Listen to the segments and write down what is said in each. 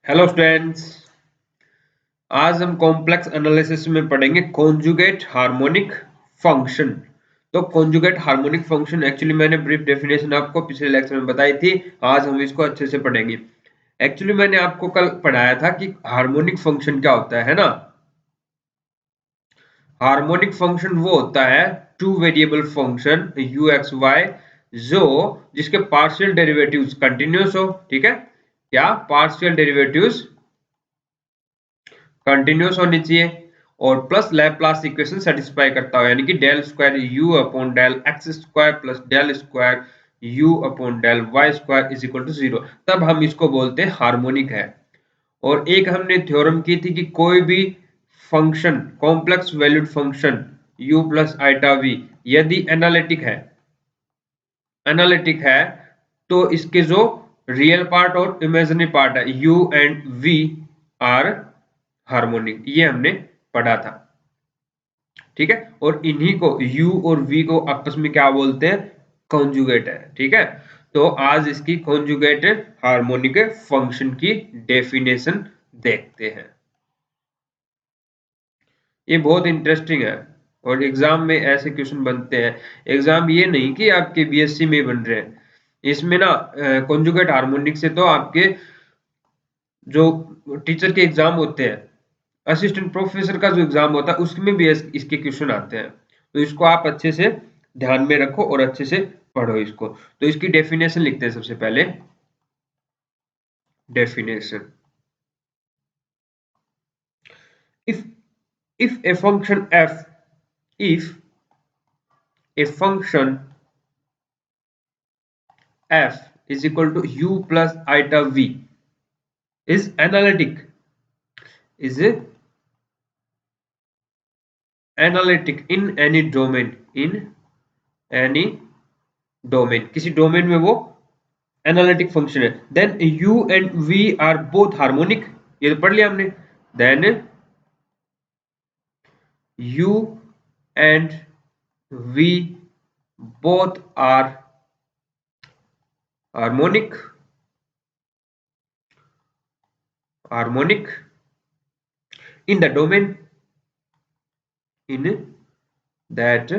Hello students. आज हम complex analysis में पढ़ेंगे कॉन्जुगेट हार्मोनिक फंक्शन। तो कॉन्जुगेट हार्मोनिक फंक्शन एक्चुअली मैंने ब्रीफ डेफिनेशन आपको पिछले लेक्चर में बताई थी। आज हम इसको अच्छे से पढ़ेंगे। एक्चुअली मैंने आपको कल पढ़ाया था कि हार्मोनिक फंक्शन क्या होता है ना। हार्मोनिक फंक्शन वो होता है two variable function u x y जो जिसके पार्शियल डेरिवेटिव्स कंटिन्यूअस हो। ठीक है, क्या पार्शियल डेरिवेटिव्स कंटिन्यूअस होनी चाहिए और प्लस लैपलास इक्वेशन सेटिस्फाई करता हो, यानी कि del square u upon del x square plus del square u upon del y square is equal to 0। तब हम इसको बोलते हैं हार्मोनिक है। और एक हमने थ्योरम की थी कि कोई भी function complex valued function u plus iota v यदि एनालिटिक है तो इसके जो रियल पार्ट और इमेजिनरी पार्ट है u and v are harmonic. ये हमने पढ़ा था। ठीक है, और इन्हीं को u और v को आपस में क्या बोलते हैं, कॉन्जुगेट है। ठीक है, तो आज इसकी कॉन्जुगेट हार्मोनिक फंक्शन की डेफिनेशन देखते हैं। ये बहुत इंटरेस्टिंग है और एग्जाम में ऐसे क्वेश्चन बनते हैं। एग्जाम ये नहीं कि आपके बीएससी में बन रहे हैं, इसमें ना कॉन्जुगेट हार्मोनिक से तो आपके जो टीचर के एग्जाम होते हैं, असिस्टेंट प्रोफेसर का जो एग्जाम होता है उसमें भी इसके क्वेश्चन आते हैं। तो इसको आप अच्छे से ध्यान में रखो और अच्छे से पढ़ो इसको। तो इसकी डेफिनेशन लिखते हैं सबसे पहले। Definition, if if a function f if a function f is equal to u plus iota v is analytic in any domain किसी डोमेन में वो एनालिटिक फंक्शन है, then u and v are both harmonic. ये तो पढ़ लिया हमने। Then u and v both are harmonic in the domain in that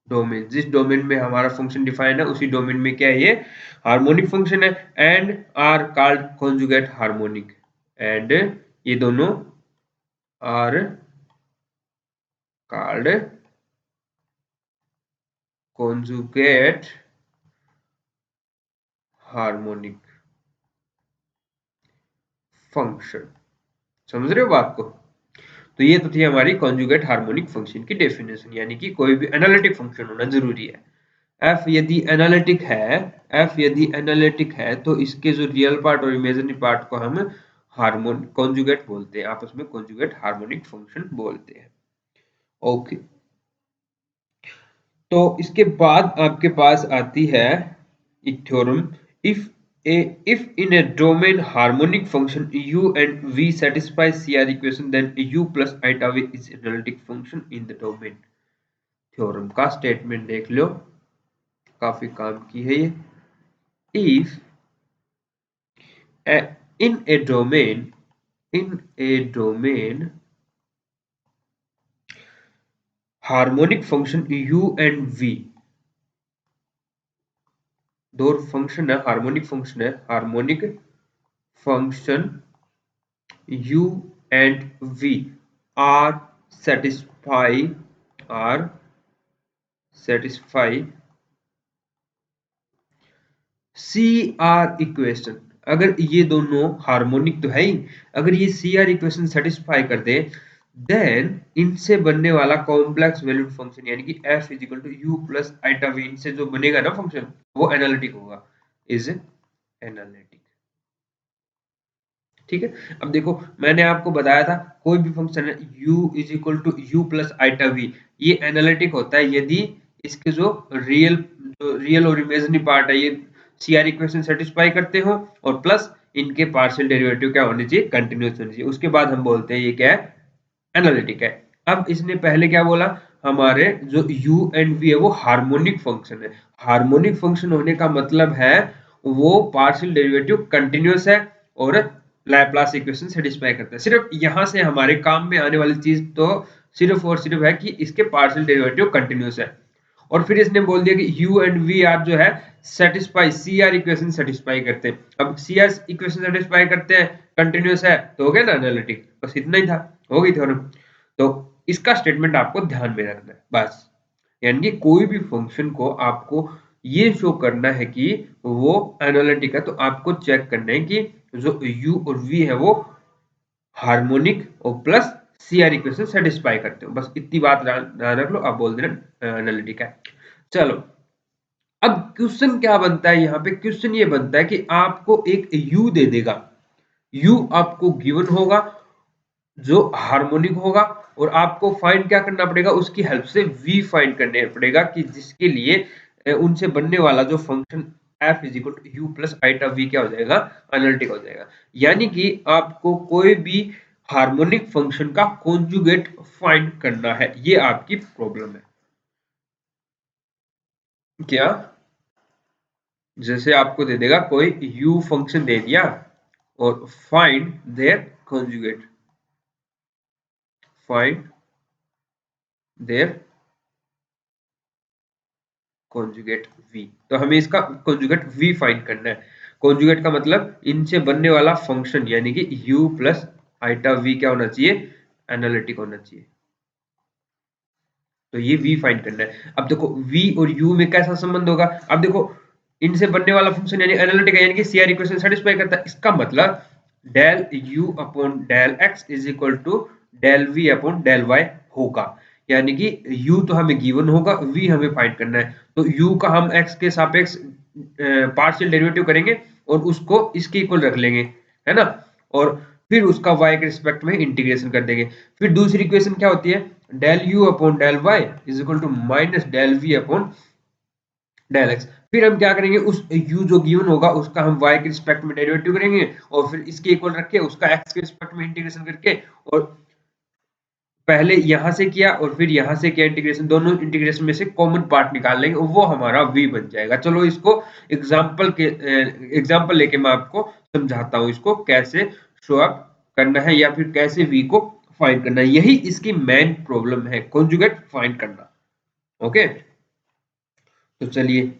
domain, जिस डोमेन में हमारा फंक्शन डिफाइन है उसी डोमेन में क्या है, ये हार्मोनिक फंक्शन है। And are called conjugate harmonic, and ये दोनों are called conjugate harmonic function. समझ रहे हो बात को? तो ये तो थी हमारी कॉन्जुगेट हार्मोनिक फंक्शन की डेफिनेशन, यानी कि कोई भी एनालिटिक फंक्शन होना जरूरी है। f यदि एनालिटिक है तो इसके जो रियल पार्ट और इमेजिनरी पार्ट को हम हार्मोन कॉन्जुगेट बोलते हैं, आपस में कॉन्जुगेट हार्मोनिक फंक्शन बोलते हैं। ओके, तो इसके बाद आपके पास आती है एक theorem, if in a domain harmonic function u and v satisfy CR equation then u plus iota v is analytic function in the domain। Theorem का स्टेटमेंट देख लो, काफी काम की है ये। if in a domain harmonic function u and v, दो function है, harmonic function u and v are satisfy CR equation. अगर ये दोनों हार्मोनिक तो है ही, अगर ये CR इक्वेशन सेटिस्फाई कर दे देन इनसे बनने वाला कॉम्प्लेक्स वैल्यूड फंक्शन यानी कि f is equal to u plus iota v, इनसे जो बनेगा ना फंक्शन वो एनालिटिक होगा, इज एनालिटिक। ठीक है, अब देखो मैंने आपको बताया था कोई भी फंक्शन है u is equal to u plus iota v, ये एनालिटिक होता है यदि इसके जो रियल और इमेजिनरी पार्ट है ये सीआर इक्वेशन सेटिस्फाई करते हो और प्लस इनके पार्शियल डेरिवेटिव क्या होने चाहिए, कंटिन्यूअस होने चाहिए। उसके बाद हम बोलते हैं ये क्या है, एनालिटिक है। अब इसने पहले क्या बोला, हमारे जो u एंड v है वो हार्मोनिक फंक्शन है। हार्मोनिक फंक्शन होने का मतलब है वो पार्शियल डेरिवेटिव कंटिन्यूअस है और लैप्लास इक्वेशन सेटिस्फाई करता है। सिर्फ यहाँ से हमारे काम में आने वाली चीज तो सिर्फ और सिर्फ है कि इसके पार्शियल डेरिवेटिव कंटिन्यूस है, और फिर इसने बोल दिया कि यू एंड वी आर जो है satisfy C R equation satisfy करते हैं। अब सी आर इक्वेशन सेटिस्फाई करते हैं, कंटिन्यूस है, तो हो गया ना एनालिटिक, बस इतना ही था, हो गई थ्योरम। तो इसका स्टेटमेंट आपको ध्यान में रखना है बस, यानी कि कोई भी फंक्शन को आपको ये शो करना है कि वो एनालिटिक है, तो आपको चेक करना है कि जो u और v है वो हार्मोनिक और plus C R equation satisfy करते हो, बस इतनी बात ध्यान रख लो, आप बोल देना एनालिटिक है। चलो, अब क्वेश्चन क्या बनता है, यहाँ पे क्वेश्चन ये बनता है कि आपको एक u दे देगा, u आपको गिवन होगा जो हार्मोनिक होगा, और आपको फाइंड क्या करना पड़ेगा, उसकी हेल्प से v फाइंड करने पड़ेगा कि जिसके लिए उनसे बनने वाला जो function f is equal to u plus iota v क्या हो जाएगा, एनालिटिक हो जाएगा। यानी कि आपको कोई भी हार्मोनिक फंक्शन का कॉन्जुगेट फाइंड करना है, ये आपकी प्रॉब्लम है। क्या, जैसे आपको दे देगा कोई u फंक्शन दे दिया और find their conjugate, find their conjugate v, तो हमें इसका कॉन्जुगेट v फाइंड करना है। कॉन्जुगेट का मतलब इनसे बनने वाला फंक्शन, यानी कि u प्लस आइटा v क्या होना चाहिए, एनालिटिक होना चाहिए, तो ये v फाइंड करना है। अब देखो v और u में कैसा संबंध होगा, अब देखो इनसे बनने वाला फंक्शन यानी एनालिटिक है, यानी कि सीआर इक्वेशन सेटिस्फाई करता है, इसका मतलब del u upon del x is equal to del v upon del y होगा। यानी कि u तो हमें गिवन होगा, v हमें फाइंड करना है, तो u का हम x के सापेक्ष पार्शियल डेरिवेटिव करेंगे और उसको इसके इक्वल रख लेंगे, है ना, और फिर उसका y के रिस्पेक्ट में इंटीग्रेशन कर देंगे। फिर दूसरी इक्वेशन क्या होती है, del u upon del y is equal to minus del v upon del x. फिर हम क्या करेंगे, उस u जो गिवन होगा उसका हम y के रिस्पेक्ट में डेरिवेटिव करेंगे, और फिर इसके इक्वल रख के उसका x के रिस्पेक्ट में इंटीग्रेशन करके, और पहले यहां से किया और फिर यहां से किया इंटीग्रेशन, दोनों इंटीग्रेशन में से कॉमन पार्ट निकाल लेंगे और वो हमारा v बन जाएगा। चलो इसको एग्जांपल लेके मैं आपको समझाता हूँ इसको कैसे शो अप करना है या फिर कैसे v को फाइंड करना है। यही इसकी मेन प्रॉब्लम है, कॉन्जुगेट फाइंड करना। ओके, तो चलिए,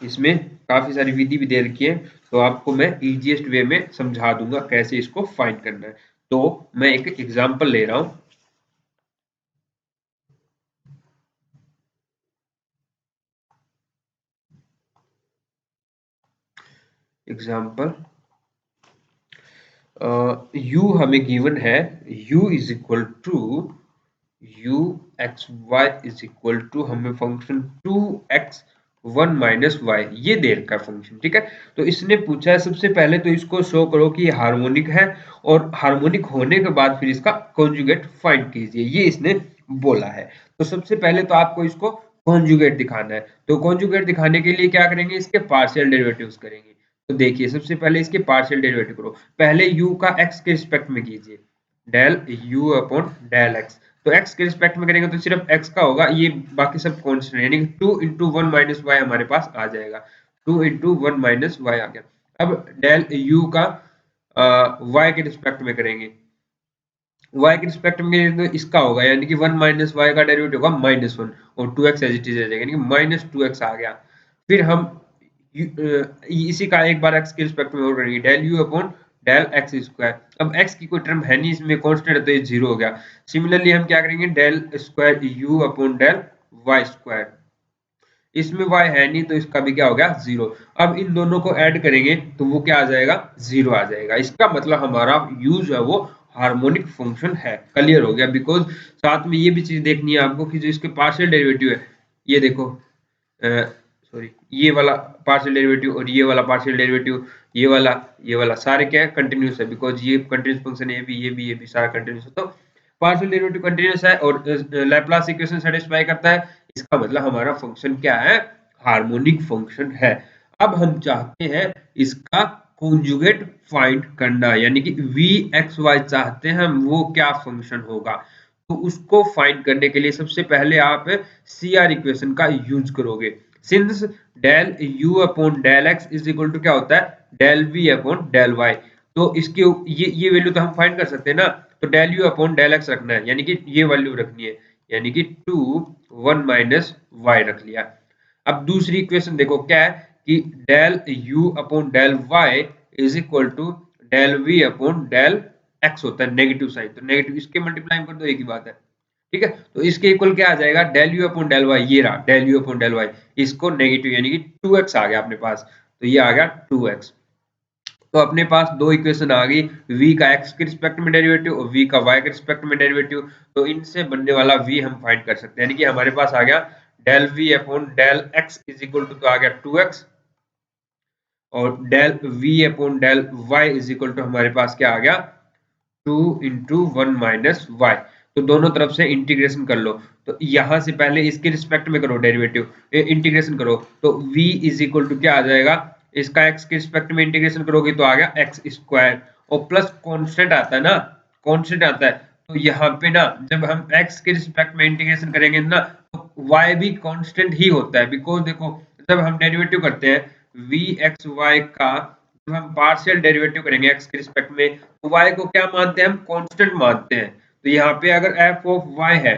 इसमें काफी सारी विधि भी दे रखी है, तो आपको मैं इजीएस्ट वे में समझा दूंगा कैसे इसको फाइंड करना है। तो मैं एक एग्जांपल ले रहा हूं, एग्जांपल u हमें गिवन है, u is equal to u x y is equal to हमें फंक्शन 2x 1 माइनस वाई, ये दे रखा फंक्शन, ठीक है। तो इसने पूछा है सबसे पहले तो इसको शो करो कि ये हार्मोनिक है, और हार्मोनिक होने के बाद फिर इसका कॉन्जुगेट फाइंड कीजिए, ये इसने बोला है। तो सबसे पहले तो आपको इसको कॉन्जुगेट दिखाना है, तो कॉन्जुगेट दिखाने के लिए क्या करेंगे, इसके पार्शियल डेरिवेटिव्स करेंगे। तो देखिए सबसे पहले इसके पार्शियल डेरिवेटिव करो, पहले u का x के रिस्पेक्ट में कीजिए, del u upon del x, तो x के रिस्पेक्ट में करेंगे तो सिर्फ x का होगा, ये बाकी सब कांस्टेंट यानी कि 2 इंटू 1 माइनस वाई हमारे पास आ जाएगा, 2 इंटू 1 माइनस वाई आ गया। अब डेल u का y के रिस्पेक्ट में करेंगे, y के रिस्पेक्ट में करेंगे तो इसका होगा, यानी कि 1 माइनस वाई का डेरिवेटिव होगा -1, और 2x एज इट इज रह जाएगा, यानी कि -2x आ गया। फिर हम इसी का एक बार x के रिस्पेक्ट में और करेंगे, del u upon del x square, अब x की कोई टर्म है नहीं इसमें, कांस्टेंट है तो ये 0 हो गया। सिमिलरली हम क्या करेंगे, del square u upon del y square, इसमें y है नहीं तो इसका भी क्या हो गया, 0। अब इन दोनों को ऐड करेंगे तो वो क्या आ जाएगा, 0 आ जाएगा। इसका मतलब हमारा u जो है वो हार्मोनिक फंक्शन है, क्लियर हो गया। बिकॉज साथ में ये भी चीज देखनी है आपको कि जो इसके पार्शियल डेरिवेटिव है, ये देखो सॉरी, ये वाला पार्शियल डेरिवेटिव और ये वाला पार्शियल डेरिवेटिव, ये वाला सारे क्या है, कंटिन्यूस है, बिकॉज ये कंटिन्यूस फंक्शन है, ये भी सारा कंटिन्यूस है, तो पार्शियल डेरिवेटिव कंटिन्यूस है और लैप्लास इक्वेशन सेटिस्फाई करता है, इसका मतलब हमारा फंक्शन क्या है, हार्मोनिक फंक्शन है। अब हम चाहते हैं इसका कॉन्जुगेट फाइंड करना, यानी कि वी एक्स वाई चाहते हैं हम, वो क्या फंक्शन होगा, तो उसको फाइंड करने के लिए सबसे पहले आप सी आर इक्वेशन का यूज करोगे। Since del u upon del x is equal to क्या होता है, del v upon del y, तो इसके ये वैल्यू तो हम फाइंड कर सकते हैं ना, तो del u upon del x रखना है, यानी कि ये वैल्यू रखनी है, यानी कि 2 1 माइनस वाई रख लिया। अब दूसरी इक्वेशन देखो क्या है कि del u upon del y is equal to del v upon del x होता है नेगेटिव साइन, तो नेगेटिव इसके मल्टीप्लाई कर दो, एक ही बात है, ठीक है। तो इसके इक्वल क्या आ जाएगा, del u upon del y, ये रहा del u upon del y, इसको नेगेटिव यानी कि 2x आ गया अपने पास, तो ये आ गया 2x। तो अपने पास दो इक्वेशन आ गई, v का x के रिस्पेक्ट में डेरिवेटिव और v का y के रिस्पेक्ट में डेरिवेटिव, तो इनसे बनने वाला v हम फाइंड कर सकते हैं, यानी कि हमारे पास आ गया del v upon del x is equal to, तो आ गया 2x, और del v upon del y is equal to हमारे पास क्या आ गया 2 इंटू 1 माइनस वाई। तो दोनों तरफ से इंटीग्रेशन कर लो, तो यहां से पहले इसके रिस्पेक्ट में करो डेरिवेटिव, इंटीग्रेशन करो, तो v इज इक्वल टू क्या आ जाएगा, इसका x के रिस्पेक्ट में इंटीग्रेशन करोगे तो आ गया एक्स स्क्वायर, और प्लस कांस्टेंट आता है ना, कांस्टेंट आता है, तो यहाँ पे ना जब हम x के रिस्पेक्ट में इंटीग्रेशन करेंगे ना, तो y भी कांस्टेंट ही होता है, बिकॉज देखो जब हम डेरिवेटिव करते हैं v x y का, जब हम पार्शियल डेरिवेटिव करेंगे x के रिस्पेक्ट में, तो y को क्या मानते हैं, हम कांस्टेंट मानते हैं, तो यहाँ पे अगर f ऑफ y है,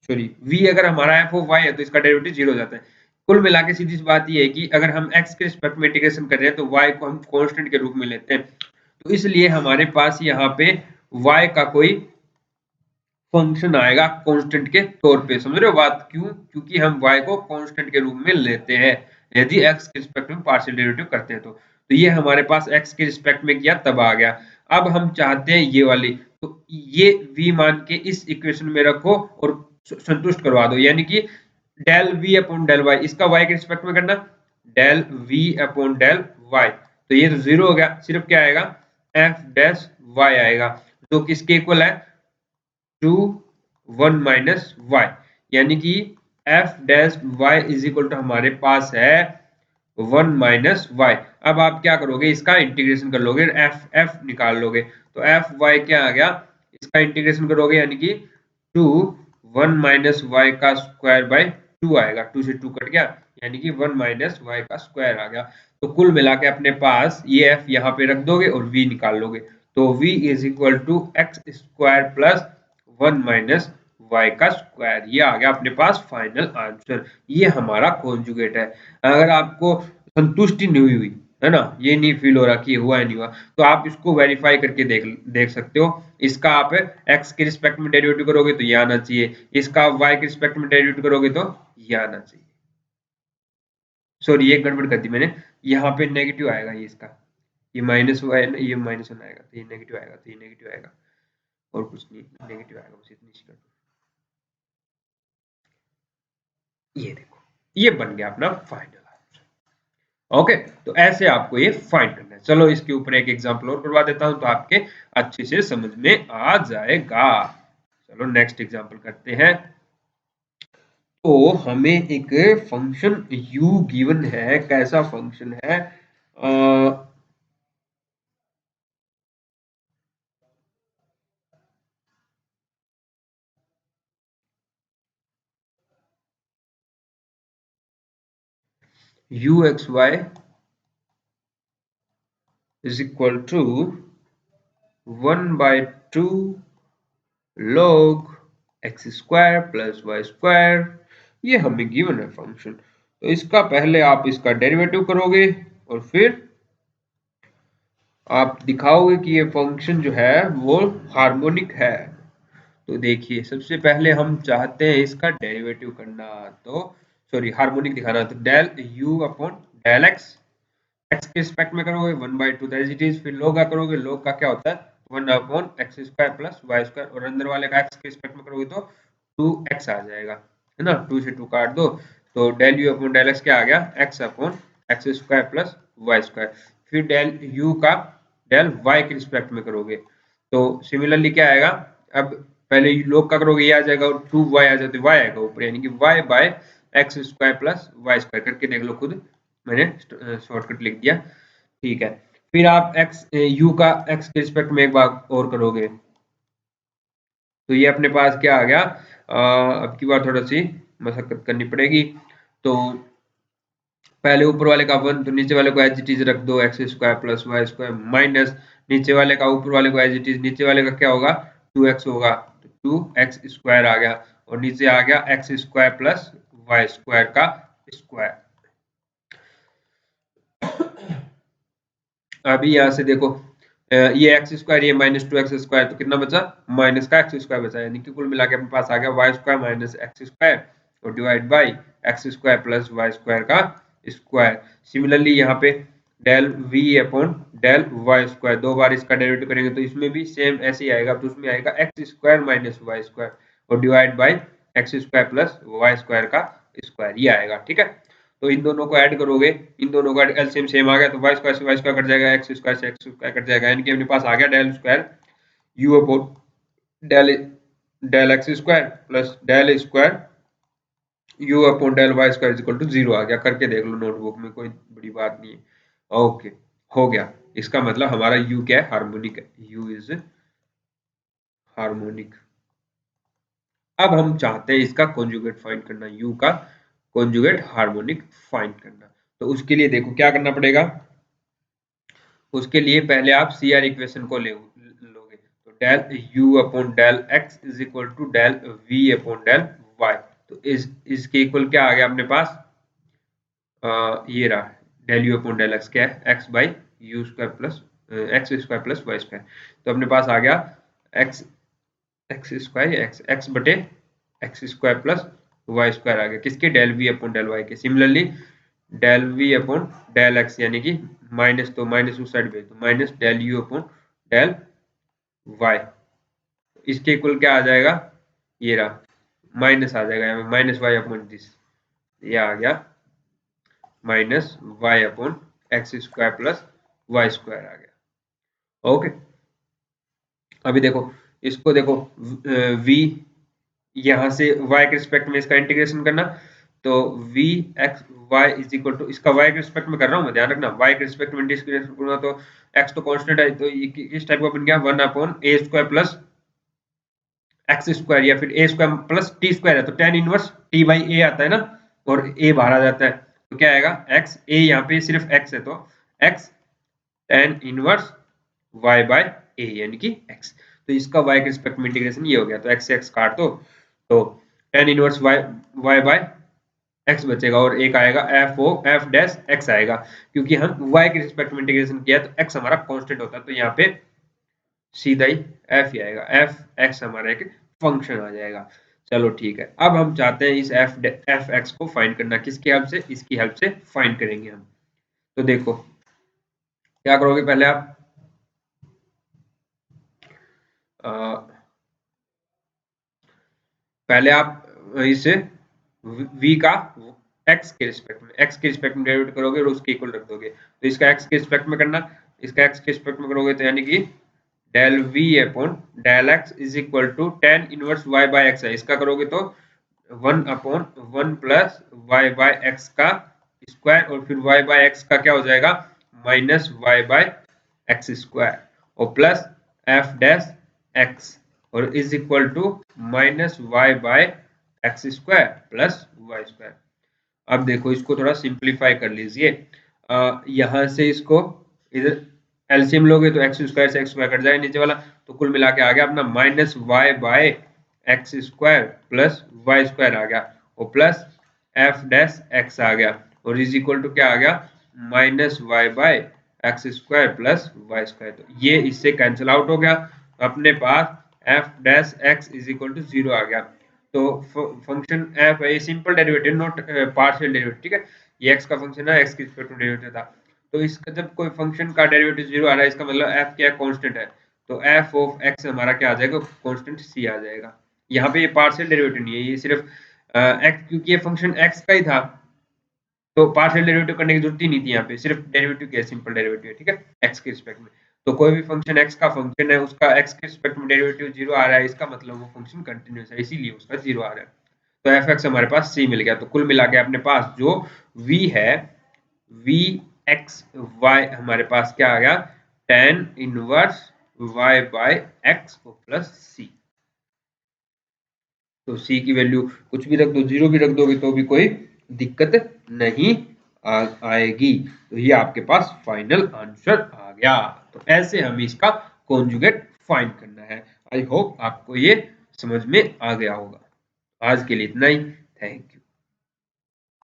सॉरी v अगर हमारा f ऑफ y है, तो इसका डेरिवेटिव 0 हो जाता है। कुल मिला के सीधी सी बात ये है कि अगर हम x के रिस्पेक्ट में इंटीग्रेशन कर रहे हैं तो y को हम कांस्टेंट के रूप में लेते हैं, तो इसलिए हमारे पास यहाँ पे y का कोई फंक्शन आएगा कांस्टेंट के तौर पे, समझ रहे हो बात, क्यों, क्योंकि हम y को कांस्टेंट के रूप में लेते हैं यदि x के रिस्पेक्ट में पार्शियल डेरिवेटिव करते हैं, तो ये हमारे पास x के रिस्पेक्ट में किया तब आ गया। अब हम चाहते हैं ये वाली, तो ये v मान के इस इक्वेशन में रखो और संतुष्ट करवा दो, यानी कि del v upon del y, इसका y के रिस्पेक्ट में करना, del v upon del y, तो ये तो 0 हो गया, सिर्फ क्या आएगा f डैश y आएगा, जो किसके इक्वल है 2 1 माइनस वाई, यानी कि f dash y is equal to हमारे पास है 1 माइनस वाई। अब आप क्या करोगे, इसका इंटीग्रेशन कर लोगे, एफ एफ निकाल लोगे, तो एफ वाई क्या आ गया, इसका इंटीग्रेशन करोगे यानी कि 2 1 माइनस वाई का स्क्वायर बाय 2 आएगा, 2 से 2 कट गया, यानी कि 1 माइनस वाई का स्क्वायर आ गया। तो कुल मिला के अपने पास ये एफ यहाँ पे रख दोगे और वी निकाल लोगे, तो v is equal to x square plus 1 minus y का स्क्वायर, ये आ गया अपने पास फाइनल आंसर, ये हमारा कॉन्जुगेट है। अगर आपको संतुष्टि नहीं हुई है ना, ये नहीं फील हो रहा कि ये हुआ है नहीं हुआ, तो आप इसको वेरीफाई करके देख देख सकते हो, इसका आप x के रिस्पेक्ट में डेरिवेटिव करोगे तो ये आना चाहिए, इसका y के रिस्पेक्ट में डेरिवेटिव करोगे तो ये आना चाहिए, सॉरी ये गड़बड़ कर दी मैंने, यहाँ पे नेगेटिव आएगा, ये इसका ये माइनस ये माइनस 1 आएगा, तो ये नेगेटिव आएगा, तो ये नेगेटिव आएगा, और कुछ नहीं, नेगेटिव आएगा, बस इतनी सी कर दो, ये देखो ये बन गया अपना फाइनल आंसर। ओके, तो ऐसे आपको ये फाइंड करना है। चलो इसके ऊपर एक एग्जांपल और करवा देता हूं तो आपके अच्छे से समझ में आ जाएगा। चलो नेक्स्ट एग्जांपल करते हैं। तो हमें एक फंक्शन u गिवन है, कैसा फंक्शन है, uxy is equal to 1/2 log x square plus y square, ये हमें गिवन है फंक्शन। तो इसका पहले आप इसका डेरिवेटिव करोगे और फिर आप दिखाओगे कि ये फंक्शन जो है वो हार्मोनिक है। तो देखिए सबसे पहले हम चाहते हैं इसका डेरिवेटिव करना, तो सॉरी हार्मोनिक दिखाना, तो del u upon del x, x के रिस्पेक्ट में करोगे 1/2 दैट इट इज, फिर लोग का करोगे, लोग का क्या होता है 1 upon x square plus y square, और अंदर वाले का एक्स के रिस्पेक्ट में करोगे तो 2x आ जाएगा, है ना, 2 से 2 काट दो, तो del u upon del x क्या आ गया x upon x square plus y square, फिर डेल u का डेल y के रिस्पेक्ट में करोगे तो सिमिलरली क्या आएगा, अब पहले लोग का करोगे ये आ जाएगा और 2y आ जाए तो y आएगा ऊपर, यानी कि y by x square plus y square, करके देख लो खुद, मैंने शॉर्टकट लिख दिया, ठीक है। फिर आप x u का x के रिस्पेक्ट में एक बार और करोगे, तो ये अपने पास क्या आ गया, अब की बार थोड़ा सी मशक्कत करनी पड़ेगी, तो पहले ऊपर वाले का 1 तो नीचे वाले को एज इट इज रख दो, x square plus y square minus नीचे वाले का ऊपर वाले को एज इट इज, नीचे वाले का क्या होगा 2x होगा, तो 2x स्क्वायर आ गया और नीचे आ गया x square plus y square का स्क्वायर। अभी यहाँ से देखो ये एक्स स्क्वायर ये माइनस 2x स्क्वायर तो कितना बचा माइनस का एक्स स्क्वायर बचा, यानी कि कुल मिला के अपने पास आ गया y square minus x square और divide by x square plus y square का स्क्वायर। सिमिलरली यहाँ पे del v upon del y square, दो बार इसका डेरिवेटिव करेंगे तो इसमें भी सेम ऐसे ही आएगा, तो उसमें आएगा x square minus y square और divide by x square plus y square का स्क्वायर, ये आएगा। ठीक है, तो इन दोनों को ऐड करोगे, इन दोनों का एलसीएम सेम आ गया तो वाई स्क्वायर से वाई स्क्वायर कट जाएगा, एक्स स्क्वायर से एक्स स्क्वायर कट जाएगा, यानी कि अपने पास आ गया del square u upon del del x square plus del square u upon del y square is equal to 0 आ गया। करके देख लो नोटबुक में, कोई बड़ी बात नहीं है। ओके, हो गया। इसका मतलब हमारा यू क्या है हार्मोनिक है, यू इज हार्मोनिक। अब हम चाहते हैं इसका कॉन्जुगेट फाइंड करना, यू का कॉन्जुगेट हार्मोनिक फाइंड करना। तो उसके लिए देखो क्या करना पड़ेगा, उसके लिए पहले आप सी आर इक्वेशन को लोगे, तो del u upon del x is equal to del v upon del y. तो इसके इक्वल क्या आ गया अपने पास, ये रहा del u upon del x, क्या है x by u square plus x square plus y square. तो अपने पास आ गया x x square x x बटे x square plus y square आ गया, किसके del v upon del y के। Similarly del v upon del x, यानी कि माइनस, तो माइनस उस साइड भेज दो, minus del u upon del y, इसके इक्वल क्या आ जाएगा, ये रहा माइनस आ जाएगा यहाँ माइनस वाई अपॉन दिस, ये आ गया minus y upon x square plus y square आ गया। ओके, अभी देखो इसको देखो v यहाँ से y के रिस्पेक्ट में इसका इंटीग्रेशन करना, तो v x y is equal to, इसका y के रिस्पेक्ट में कर रहा हूँ मैं, ध्यान रखना y के रिस्पेक्ट में इंटीग्रेशन करूंगा तो x तो कांस्टेंट है, तो ये किस टाइप का बन गया 1 upon a square plus x square, या फिर a square plus t square है तो tan inverse t by a आता है ना, और a बाहर आ जाता है, तो क्या आएगा x, a यहाँ पे सिर्फ x है तो x tan inverse y by a, यानी कि x। तो इसका y के रिस्पेक्ट में इंटीग्रेशन ये हो गया, तो x से x काट दो तो tan inverse y bye x बचेगा और एक आएगा f डैश x आएगा, क्योंकि हम y के रिस्पेक्ट में इंटीग्रेशन किया तो x हमारा कांस्टेंट होता है, तो यहाँ पे सीधा ही f ही आएगा, f x हमारा एक फंक्शन आ जाएगा। चलो ठीक है, अब हम चाहते हैं इस f x को फाइंड करना, किसकी हेल्प से, इसकी हेल्प से फाइंड करेंगे हम। तो देखो क्या करोगे, पहले आप पहले आप इसे v का x के रिस्पेक्ट में डेरिवेट करोगे और उसके इक्वल रख दोगे, तो इसका x के रिस्पेक्ट में करना, इसका x के रिस्पेक्ट में करोगे तो यानी कि del v upon del x is equal to tan inverse y bye x है, इसका करोगे तो 1 upon 1 plus y bye x का स्क्वायर और फिर y बाय x का क्या हो जाएगा minus y by x square और प्लस f डैश x और is equal to minus y by x square plus y square. अब देखो इसको थोड़ा सिंप्लीफाई कर लीजिए, यहां से इसको इधर एलसीएम लोगे तो एक्स स्क्वायर से एक्स स्क्वायर कट जाएगा नीचे वाला, तो कुल मिला के आ गया अपना minus y by x square plus y square आ गया और प्लस एफ डैश एक्स आ गया और इज इक्वल टू क्या आ गया minus y by x square plus y square. तो ये इससे कैंसिल आउट हो गया, अपने पास f dash x is equal to 0 आ गया। तो फंक्शन एफ है, simple derivative not partial derivative, ठीक है, ये एक्स का फंक्शन है, एक्स के रिस्पेक्ट में डेरिवेटिव था, तो इसका जब कोई फंक्शन का डेरिवेटिव 0 आ रहा है इसका मतलब एफ क्या है कांस्टेंट है, तो एफ ऑफ एक्स हमारा क्या आ जाएगा कांस्टेंट सी आ जाएगा। यहाँ पे ये पार्शियल डेरिवेटिव नहीं है, ये सिर्फ एक्स, क्योंकि ये फंक्शन एक्स का ही था तो पार्शियल डेरिवेटिव करने की जरूरत ही नहीं थी, यहाँ पे सिर्फ डेरिवेटिव क्या है सिंपल डेरिवेटिव है, ठीक है, एक्स के रिस्पेक्ट में। तो कोई भी फंक्शन एक्स का फंक्शन है उसका एक्स के रिस्पेक्ट में डेरिवेटिव 0 आ रहा है, इसका मतलब वो फंक्शन कंटिन्यूअस है, इसीलिए उसका 0 आ रहा है। तो एफ एक्स हमारे पास सी मिल गया, तो कुल मिला के अपने पास जो v है v एक्स वाई हमारे पास क्या आ गया tan inverse y by x plus c. तो c की वैल्यू कुछ भी रख दो, 0 भी रख दोगे तो भी कोई दिक्कत नहीं आएगी। तो ये आपके पास फाइनल आंसर आ गया। तो ऐसे हमें इसका कॉन्जुगेट फाइंड करना है। आई होप आपको ये समझ में आ गया होगा। आज के लिए इतना ही। Thank you.